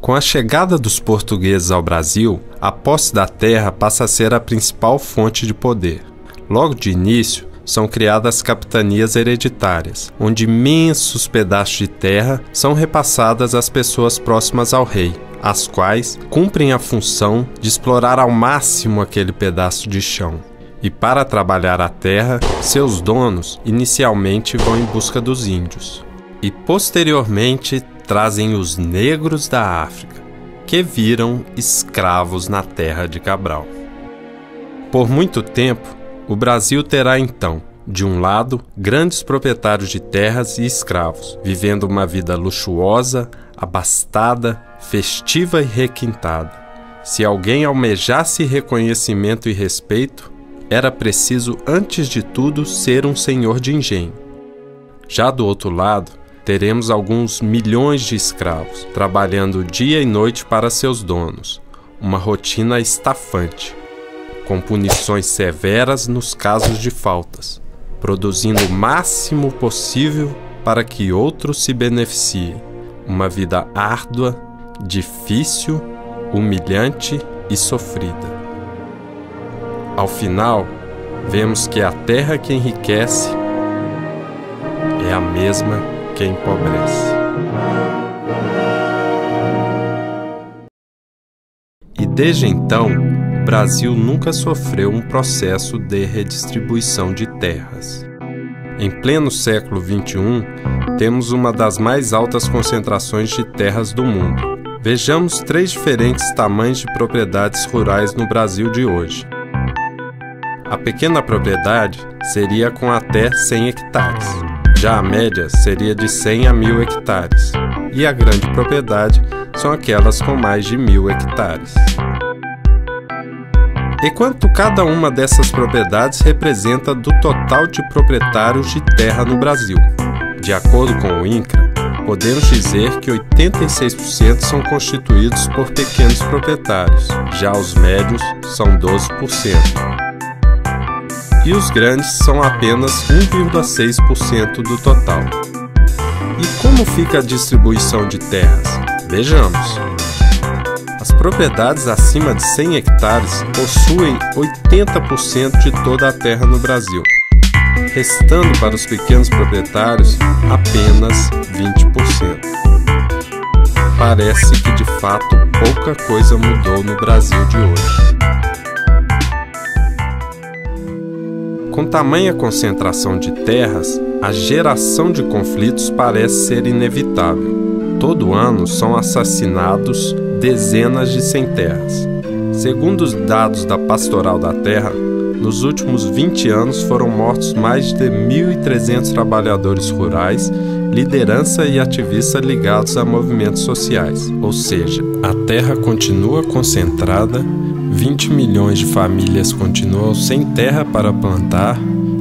Com a chegada dos portugueses ao Brasil, a posse da terra passa a ser a principal fonte de poder. Logo de início, são criadas capitanias hereditárias, onde imensos pedaços de terra são repassadas às pessoas próximas ao rei, as quais cumprem a função de explorar ao máximo aquele pedaço de chão. E para trabalhar a terra, seus donos inicialmente vão em busca dos índios. E posteriormente trazem os negros da África, que viram escravos na terra de Cabral. Por muito tempo, o Brasil terá então, de um lado, grandes proprietários de terras e escravos, vivendo uma vida luxuosa, abastada, festiva e requintada. Se alguém almejasse reconhecimento e respeito, era preciso, antes de tudo, ser um senhor de engenho. Já do outro lado, teremos alguns milhões de escravos, trabalhando dia e noite para seus donos, uma rotina estafante, com punições severas nos casos de faltas, produzindo o máximo possível para que outros se beneficiem. Uma vida árdua, difícil, humilhante e sofrida. Ao final, vemos que a terra que enriquece é a mesma que empobrece. E desde então, o Brasil nunca sofreu um processo de redistribuição de terras. Em pleno século XXI, temos uma das mais altas concentrações de terras do mundo. Vejamos 3 diferentes tamanhos de propriedades rurais no Brasil de hoje. A pequena propriedade seria com até 100 hectares. Já a média seria de 100 a 1.000 hectares. E a grande propriedade são aquelas com mais de 1.000 hectares. E quanto cada uma dessas propriedades representa do total de proprietários de terra no Brasil? De acordo com o INCRA, podemos dizer que 86% são constituídos por pequenos proprietários, já os médios são 12%. E os grandes são apenas 1,6% do total. E como fica a distribuição de terras? Vejamos. As propriedades acima de 100 hectares possuem 80% de toda a terra no Brasil, restando para os pequenos proprietários apenas 20%. Parece que de fato pouca coisa mudou no Brasil de hoje. Com tamanha concentração de terras, a geração de conflitos parece ser inevitável. Todo ano são assassinados dezenas de sem-terras. Segundo os dados da Pastoral da Terra, nos últimos 20 anos foram mortos mais de 1.300 trabalhadores rurais, liderança e ativistas ligados a movimentos sociais. Ou seja, a terra continua concentrada, 20 milhões de famílias continuam sem terra para plantar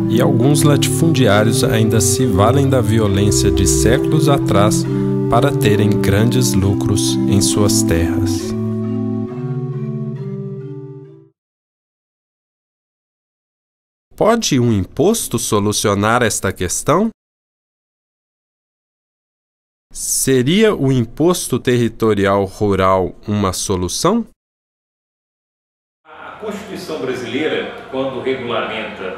e alguns latifundiários ainda se valem da violência de séculos atrás para terem grandes lucros em suas terras. Pode um imposto solucionar esta questão? Seria o imposto territorial rural uma solução? A Constituição brasileira, quando regulamenta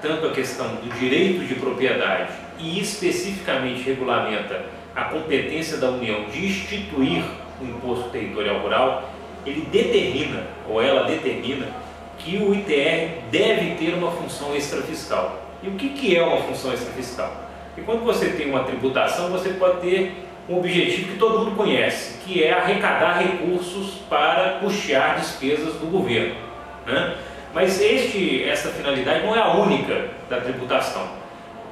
tanto a questão do direito de propriedade e especificamente regulamenta a competência da União de instituir o imposto territorial rural, ele determina, ou ela determina, que o ITR deve ter uma função extrafiscal. E o que é uma função extrafiscal? E quando você tem uma tributação, você pode ter um objetivo que todo mundo conhece, que é arrecadar recursos para custear despesas do governo, né? Mas essa finalidade não é a única da tributação.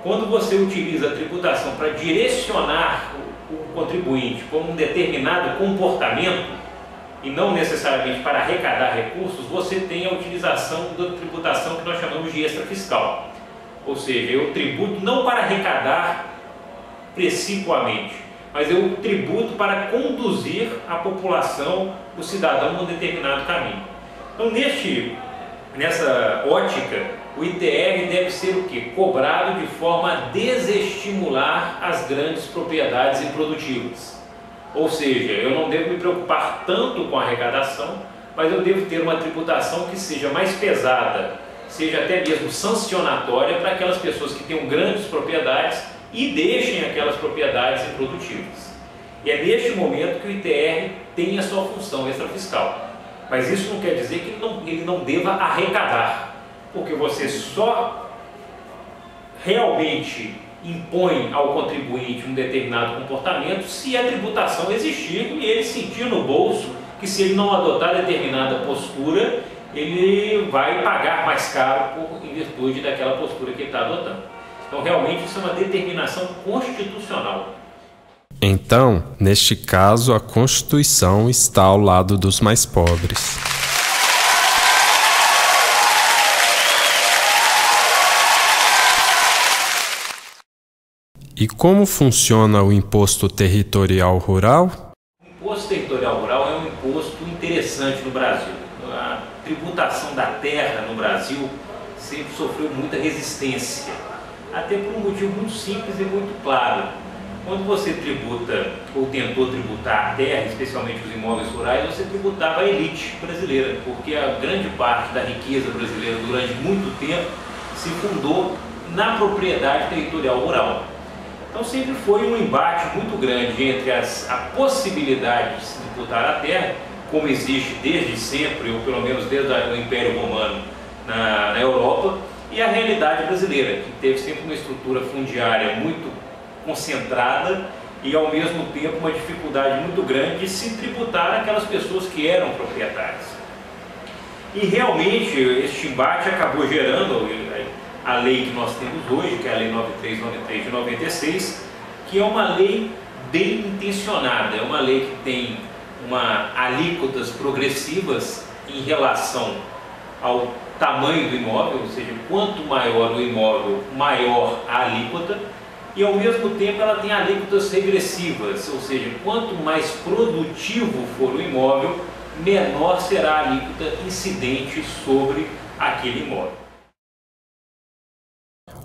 Quando você utiliza a tributação para direcionar o contribuinte para um determinado comportamento, e não necessariamente para arrecadar recursos, você tem a utilização da tributação que nós chamamos de extrafiscal. Ou seja, eu tributo não para arrecadar precipuamente, mas eu tributo para conduzir a população, o cidadão, a um determinado caminho. Então, nessa ótica, o ITR deve ser o quê? Cobrado de forma a desestimular as grandes propriedades improdutivas. Ou seja, eu não devo me preocupar tanto com a arrecadação, mas eu devo ter uma tributação que seja mais pesada, seja até mesmo sancionatória para aquelas pessoas que tenham grandes propriedades e deixem aquelas propriedades improdutivas. E é neste momento que o ITR tem a sua função extrafiscal. Mas isso não quer dizer que ele não deva arrecadar, porque você só realmente impõe ao contribuinte um determinado comportamento se a tributação existir e ele sentir no bolso que, se ele não adotar determinada postura, ele vai pagar mais caro em virtude daquela postura que ele está adotando. Então, realmente, isso é uma determinação constitucional. Então, neste caso, a Constituição está ao lado dos mais pobres. E como funciona o Imposto Territorial Rural? O Imposto Territorial Rural é um imposto interessante no Brasil. A tributação da terra no Brasil sempre sofreu muita resistência, até por um motivo muito simples e muito claro. Quando você tributa, ou tentou tributar a terra, especialmente os imóveis rurais, você tributava a elite brasileira, porque a grande parte da riqueza brasileira durante muito tempo se fundou na propriedade territorial rural. Então sempre foi um embate muito grande entre a possibilidade de se tributar a terra, como existe desde sempre, ou pelo menos desde o Império Romano na Europa, e a realidade brasileira, que teve sempre uma estrutura fundiária muito concentrada e ao mesmo tempo uma dificuldade muito grande de se tributar aquelas pessoas que eram proprietárias. E realmente este embate acabou gerando a lei que nós temos hoje, que é a Lei 9393 de 96, que é uma lei bem intencionada, é uma lei que tem alíquotas progressivas em relação ao tamanho do imóvel, ou seja, quanto maior o imóvel, maior a alíquota, e ao mesmo tempo ela tem alíquotas regressivas, ou seja, quanto mais produtivo for o imóvel, menor será a alíquota incidente sobre aquele imóvel.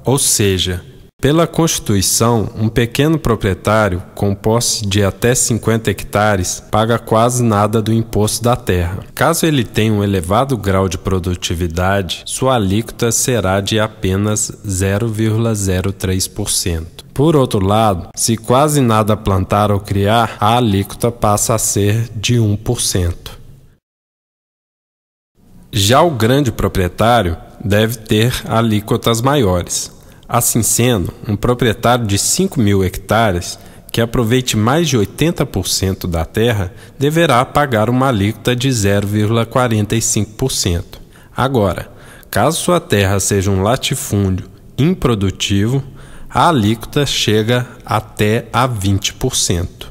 Ou seja, pela Constituição, um pequeno proprietário com posse de até 50 hectares paga quase nada do imposto da terra. Caso ele tenha um elevado grau de produtividade, sua alíquota será de apenas 0,03%. Por outro lado, se quase nada plantar ou criar, a alíquota passa a ser de 1%. Já o grande proprietário deve ter alíquotas maiores. Assim sendo, um proprietário de 5.000 hectares que aproveite mais de 80% da terra deverá pagar uma alíquota de 0,45%. Agora, caso sua terra seja um latifúndio improdutivo, a alíquota chega até a 20%.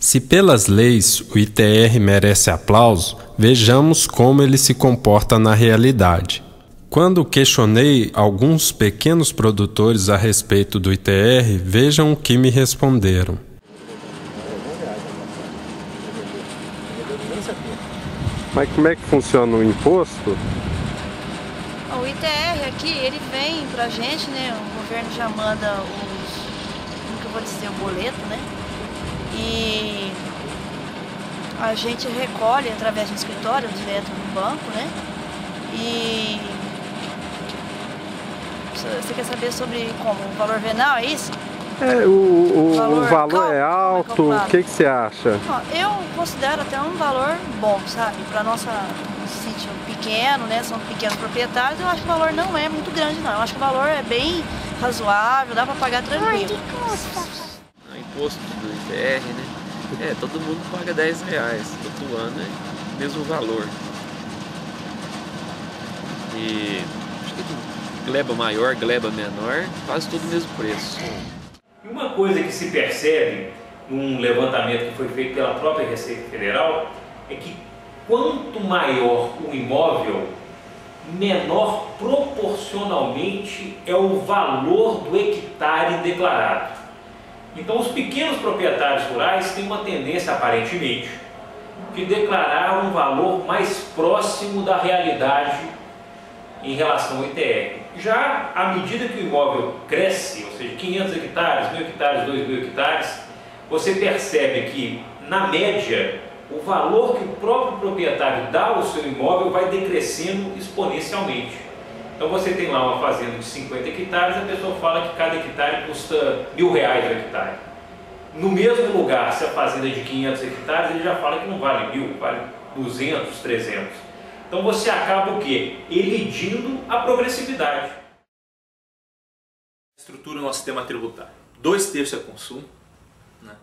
Se pelas leis o ITR merece aplauso, vejamos como ele se comporta na realidade. Quando questionei alguns pequenos produtores a respeito do ITR, vejam o que me responderam. Mas como é que funciona o imposto? O ITR aqui, ele vem pra gente, né? O governo já manda como que eu vou dizer, o boleto, né? E a gente recolhe através do escritório, direto no banco, né? E você quer saber sobre como? O valor venal, é isso? O valor é alto, o que você acha? Eu considero até um valor bom, sabe? Para nossa sítio pequeno, né? São pequenos proprietários, eu acho que o valor não é muito grande, não. Eu acho que o valor é bem razoável, dá para pagar tranquilo. O imposto do ITR, né? Todo mundo paga R$10, todo ano é o mesmo valor. E acho que gleba maior, gleba menor, quase tudo o mesmo preço. E uma coisa que se percebe num levantamento que foi feito pela própria Receita Federal é que quanto maior o imóvel, menor proporcionalmente é o valor do hectare declarado. Então os pequenos proprietários rurais têm uma tendência, aparentemente, de declarar um valor mais próximo da realidade em relação ao ITR. Já à medida que o imóvel cresce, ou seja, 500 hectares, 1.000 hectares, 2.000 hectares, você percebe que, na média, o valor que o próprio proprietário dá ao seu imóvel vai decrescendo exponencialmente. Então você tem lá uma fazenda de 50 hectares, a pessoa fala que cada hectare custa R$1.000 o hectare. No mesmo lugar, se a fazenda é de 500 hectares, ele já fala que não vale 1.000, vale 200, 300. Então você acaba o quê? Elidindo a progressividade. Estrutura o nosso sistema tributário. 2/3 é consumo, né?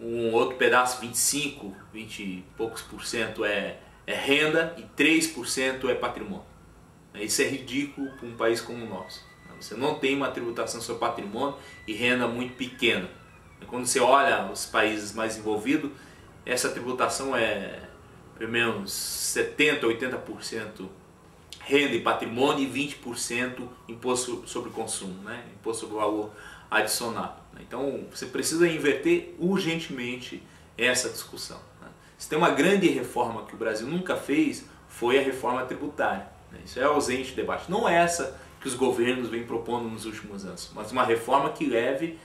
Um outro pedaço, 20 e poucos por cento é renda e 3% é patrimônio. Isso é ridículo para um país como o nosso. Você não tem uma tributação sobre patrimônio e renda muito pequena. Quando você olha os países mais envolvidos, essa tributação é pelo menos 70%, 80% renda e patrimônio e 20% imposto sobre consumo, né? Imposto sobre valor adicionado. Então você precisa inverter urgentemente essa discussão, né? Se tem uma grande reforma que o Brasil nunca fez, foi a reforma tributária, né? Isso é ausente de debate. Não é essa que os governos vêm propondo nos últimos anos, mas uma reforma que leve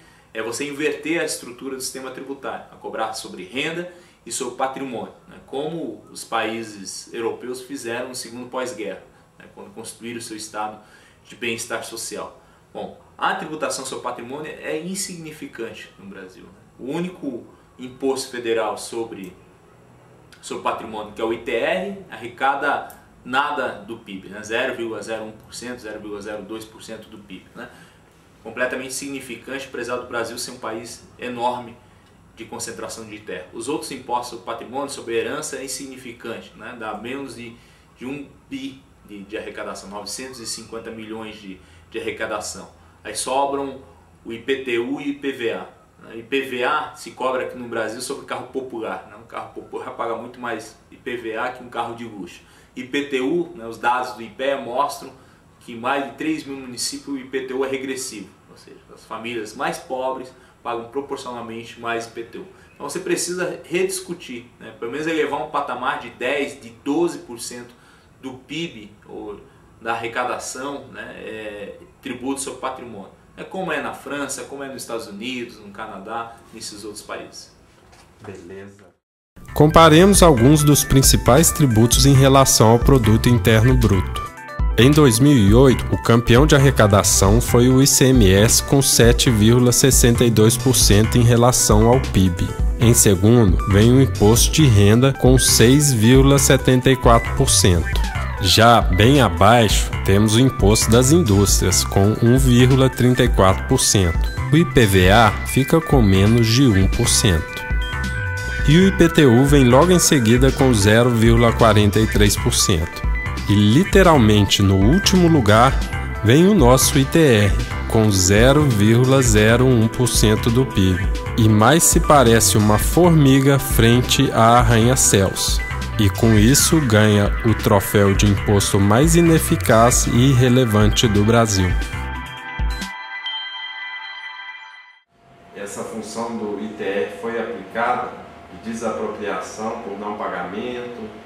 você inverter a estrutura do sistema tributário, a cobrar sobre renda e sobre patrimônio, né? Como os países europeus fizeram no segundo pós-guerra, né? Quando construíram o seu estado de bem-estar social. Bom, a tributação sobre patrimônio é insignificante no Brasil, né? O único imposto federal sobre patrimônio, que é o ITR, arrecada nada do PIB, né? 0,01%, 0,02% do PIB, né? Completamente significante, apesar do Brasil ser um país enorme de concentração de terra. Os outros impostos sobre patrimônio, sobre herança, é insignificante, né? Dá menos de 1 bi de arrecadação, 950 milhões de arrecadação. Aí sobram o IPTU e IPVA. IPVA se cobra aqui no Brasil sobre carro popular, né? Um carro popular paga muito mais IPVA que um carro de luxo. IPTU, né? Os dados do IPEA mostram que em mais de 3 mil municípios o IPTU é regressivo, ou seja, as famílias mais pobres pagam proporcionalmente mais IPTU. Então você precisa rediscutir, né? Pelo menos elevar um patamar de 10%, de 12% do PIB ou da arrecadação, né? Tributo sobre patrimônio. Como é na França, como é nos Estados Unidos, no Canadá, nesses outros países. Beleza. Comparemos alguns dos principais tributos em relação ao Produto Interno Bruto. Em 2008, o campeão de arrecadação foi o ICMS com 7,62% em relação ao PIB. Em segundo, vem o Imposto de Renda com 6,74%. Já bem abaixo, temos o Imposto das Indústrias com 1,34%. O IPVA fica com menos de 1%. E o IPTU vem logo em seguida com 0,43%. E literalmente no último lugar vem o nosso ITR, com 0,01% do PIB. E mais se parece uma formiga frente a arranha-céus. E com isso ganha o troféu de imposto mais ineficaz e irrelevante do Brasil. Essa função do ITR foi aplicada de desapropriação por não pagamento.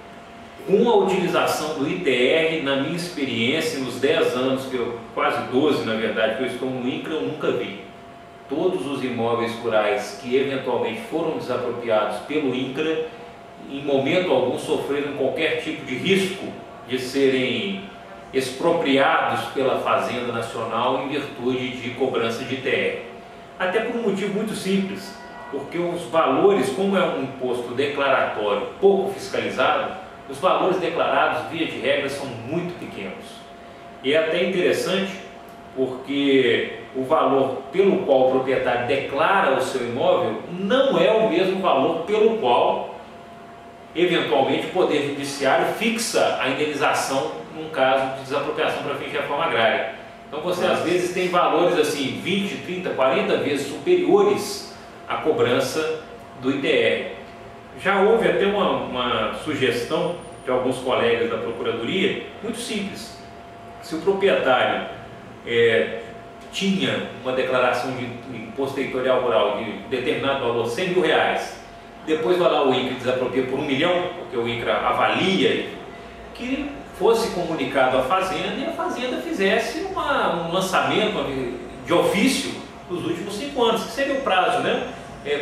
Com a utilização do ITR, na minha experiência, nos 10 anos, quase 12 na verdade, que eu estou no INCRA, eu nunca vi. Todos os imóveis rurais que eventualmente foram desapropriados pelo INCRA, em momento algum sofreram qualquer tipo de risco de serem expropriados pela Fazenda Nacional em virtude de cobrança de ITR. Até por um motivo muito simples, porque os valores, como é um imposto declaratório pouco fiscalizado, os valores declarados, via de regra, são muito pequenos. E é até interessante porque o valor pelo qual o proprietário declara o seu imóvel não é o mesmo valor pelo qual, eventualmente, o Poder Judiciário fixa a indenização num caso de desapropriação para fins de reforma agrária. Então você às vezes tem valores assim 20, 30, 40 vezes superiores à cobrança do ITR. Já houve até uma sugestão de alguns colegas da Procuradoria, muito simples. Se o proprietário tinha uma declaração de imposto territorial rural de determinado valor, R$100 mil, depois vai lá o INCRA desapropria por 1 milhão, porque o INCRA avalia, que fosse comunicado à Fazenda e a Fazenda fizesse um lançamento de ofício dos últimos 5 anos, que seria o prazo, né,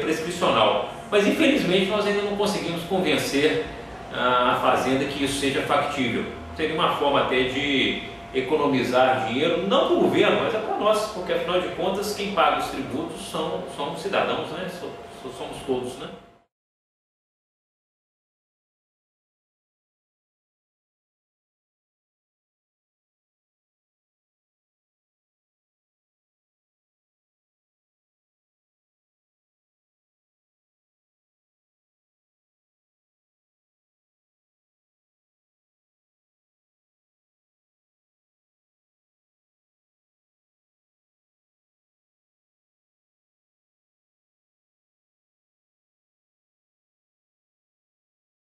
prescricional. Mas infelizmente nós ainda não conseguimos convencer a Fazenda que isso seja factível. Seria uma forma até de economizar dinheiro, não para o governo, mas é para nós, porque afinal de contas quem paga os tributos são cidadãos, né? Somos todos, né?